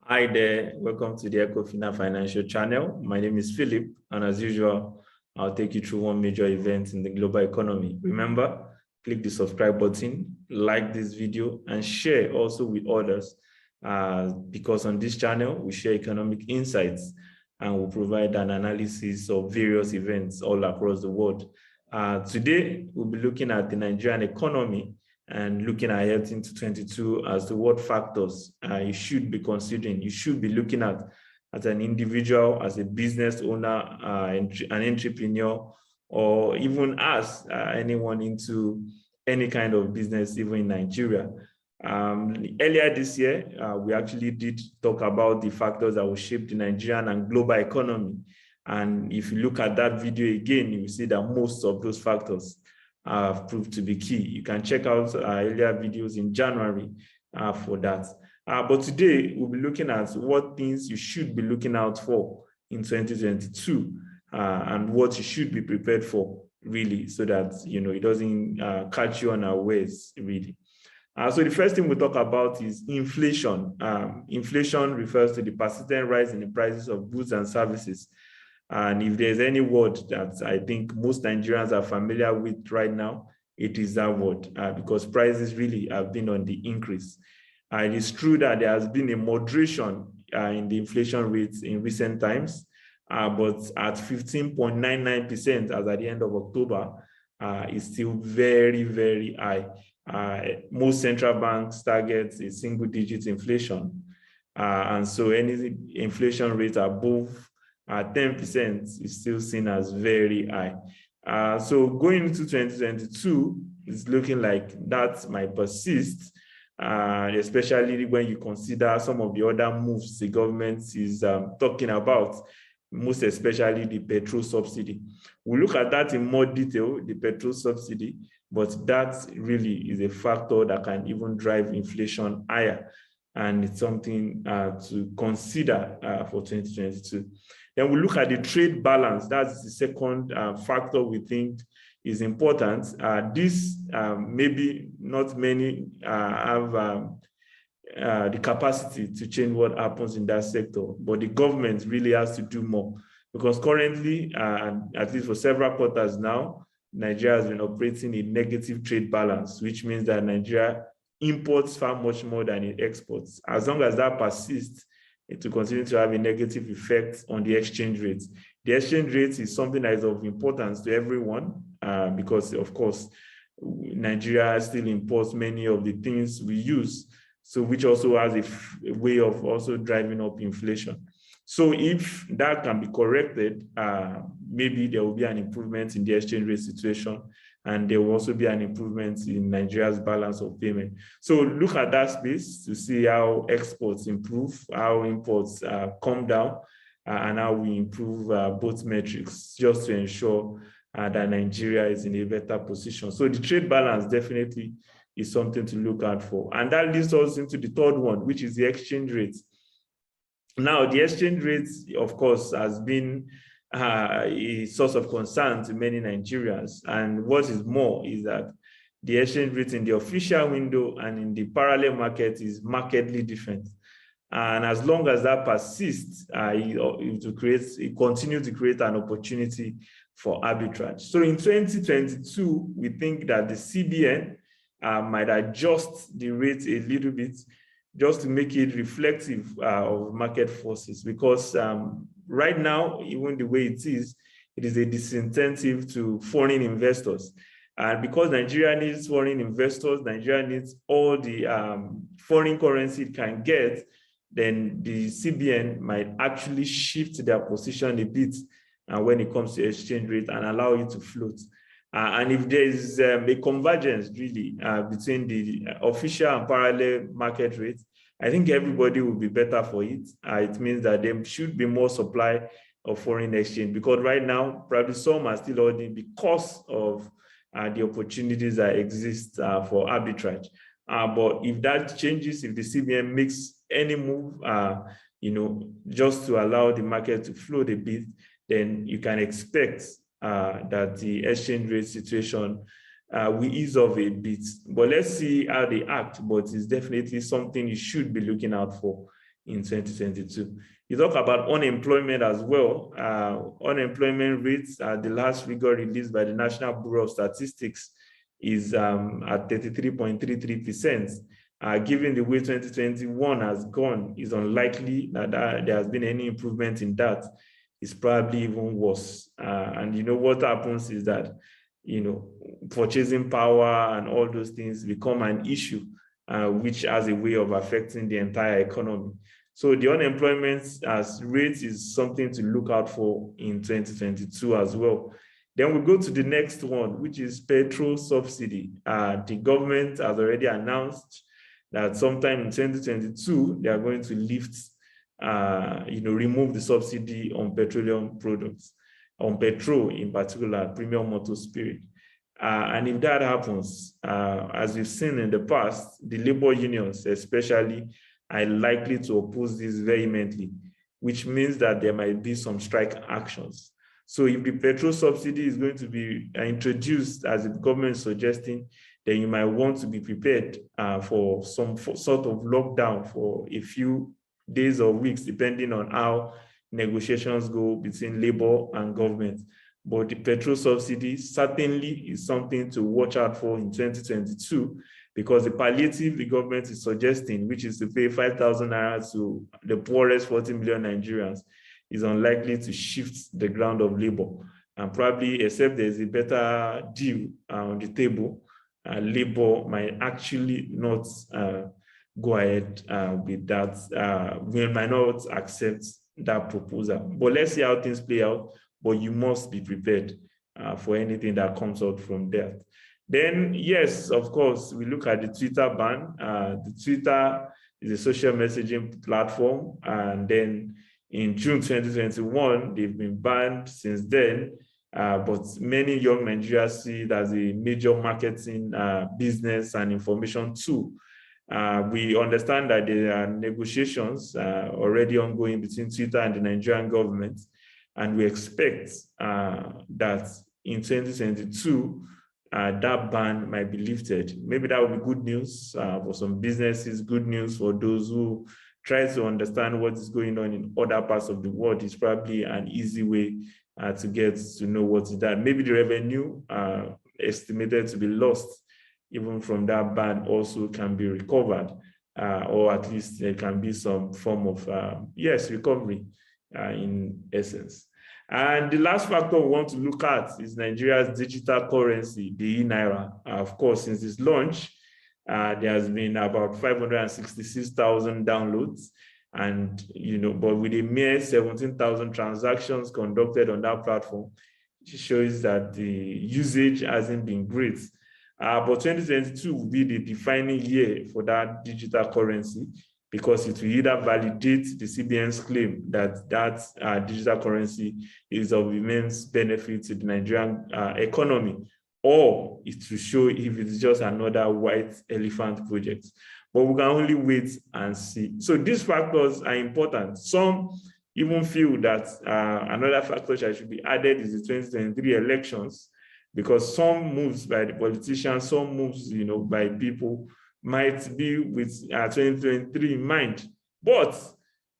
Hi there, welcome to the Ecofina Financial Channel. My name is Philip, and as usual, I'll take you through one major event in the global economy. Remember, click the subscribe button, like this video, and share also with others because on this channel, we share economic insights and we'll provide an analysis of various events all across the world. Today, we'll be looking at the Nigerian economy and looking ahead into 22 as to what factors you should be considering, you should be looking at as an individual, as a business owner, an entrepreneur, or even as anyone into any kind of business, even in Nigeria. Earlier this year, we actually did talk about the factors that will shape the Nigerian and global economy. And if you look at that video again, you will see that most of those factors have proved to be key. You can check out earlier videos in January for that. But today, we'll be looking at what things you should be looking out for in 2022 and what you should be prepared for, really, so that it doesn't catch you unawares, really. So the first thing we'll talk about is inflation. Inflation refers to the persistent rise in the prices of goods and services. And if there's any word that I think most Nigerians are familiar with right now, it is that word, because prices really have been on the increase. It is true that there has been a moderation in the inflation rates in recent times, but at 15.99% as at the end of October, is still very, very high. Most central banks target a single-digit inflation. And so any inflation rate above 10% is still seen as very high. So going into 2022, it's looking like that might persist, especially when you consider some of the other moves the government is talking about, most especially the petrol subsidy. We'll look at that in more detail, the petrol subsidy, but that really is a factor that can even drive inflation higher. And it's something to consider for 2022. Then we look at the trade balance. That's the second factor we think is important. This maybe not many have the capacity to change what happens in that sector, but the government really has to do more because currently, at least for several quarters now, Nigeria has been operating a negative trade balance, which means that Nigeria imports far much more than it exports. As long as that persists, it will continue to have a negative effect on the exchange rate. The exchange rate is something that is of importance to everyone because, of course, Nigeria still imports many of the things we use, so which also has a way of also driving up inflation. So if that can be corrected, maybe there will be an improvement in the exchange rate situation, and there will also be an improvement in Nigeria's balance of payment. So look at that space to see how exports improve, how imports come down, and how we improve both metrics just to ensure that Nigeria is in a better position. So the trade balance definitely is something to look out for. And that leads us into the third one, which is the exchange rate. Now, the exchange rate, of course, has been a source of concern to many Nigerians. And what is more is that the exchange rate in the official window and in the parallel market is markedly different. And as long as that persists, it will continue to create an opportunity for arbitrage. So in 2022, we think that the CBN might adjust the rate a little bit just to make it reflective of market forces, because right now, even the way it is a disincentive to foreign investors. And because Nigeria needs foreign investors, Nigeria needs all the foreign currency it can get, then the CBN might actually shift their position a bit when it comes to exchange rate and allow it to float. And if there is a convergence really between the official and parallel market rates, I think everybody will be better for it. It means that there should be more supply of foreign exchange, because right now, probably some are still holding because of the opportunities that exist for arbitrage. But if that changes, if the CBN makes any move, just to allow the market to float a bit, then you can expect that the exchange rate situation will ease off a bit. But let's see how they act. But it's definitely something you should be looking out for in 2022. You talk about unemployment as well. Unemployment rates, the last figure released by the National Bureau of Statistics is at 33.33%. Given the way 2021 has gone, it's unlikely that there has been any improvement in that. It's probably even worse. And you know what happens is that, you know, purchasing power and all those things become an issue, which has a way of affecting the entire economy. So the unemployment rate is something to look out for in 2022 as well. Then we go to the next one, which is petrol subsidy. The government has already announced that sometime in 2022, they are going to lift, remove the subsidy on petroleum products, on petrol in particular, premium motor spirit. And if that happens, as we've seen in the past, the labor unions especially are likely to oppose this vehemently, which means that there might be some strike actions. So if the petrol subsidy is going to be introduced as the government is suggesting, then you might want to be prepared for some sort of lockdown for a few days or weeks, depending on how negotiations go between labor and government. But the petrol subsidy certainly is something to watch out for in 2022, because the palliative the government is suggesting, which is to pay 5,000 naira to the poorest 40 million Nigerians, is unlikely to shift the ground of labor. And probably, except there's a better deal on the table, labor might actually not go ahead with that. We might not accept that proposal. But let's see how things play out. But you must be prepared for anything that comes out from there. Then, yes, of course, we look at the Twitter ban. The Twitter is a social messaging platform. And then in June 2021, they've been banned since then. But many young Nigerians see it as a major marketing, business, and information tool. We understand that there are negotiations already ongoing between Twitter and the Nigerian government. And we expect that in 2022, that ban might be lifted. Maybe that would be good news for some businesses, good news for those who try to understand what is going on in other parts of the world. It's probably an easy way to get to know what is that. Maybe the revenue estimated to be lost even from that ban also can be recovered, or at least there can be some form of, recovery in essence. And the last factor we want to look at is Nigeria's digital currency, the e-Naira. Of course, since its launch, there has been about 566,000 downloads, and but with a mere 17,000 transactions conducted on that platform, it shows that the usage hasn't been great. But 2022 will be the defining year for that digital currency, because it will either validate the CBN's claim that digital currency is of immense benefit to the Nigerian economy, or it will show if it's just another white elephant project. But we can only wait and see. So these factors are important. Some even feel that another factor that should be added is the 2023 elections, because some moves by the politicians, some moves by people might be with 2023 in mind. But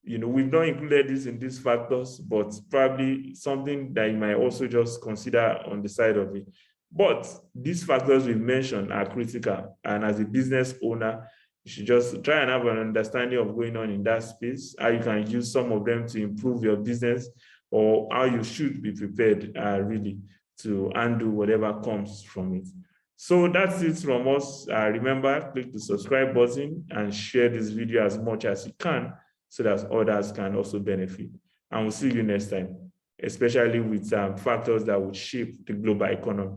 we've not included this in these factors, but probably something that you might also just consider on the side of it. But these factors we've mentioned are critical, and as a business owner, you should just try and have an understanding of going on in that space, how you can use some of them to improve your business, or how you should be prepared really to handle whatever comes from it. So that's it from us. Remember, click the subscribe button and share this video as much as you can so that others can also benefit. And we'll see you next time, especially with factors that would shape the global economy.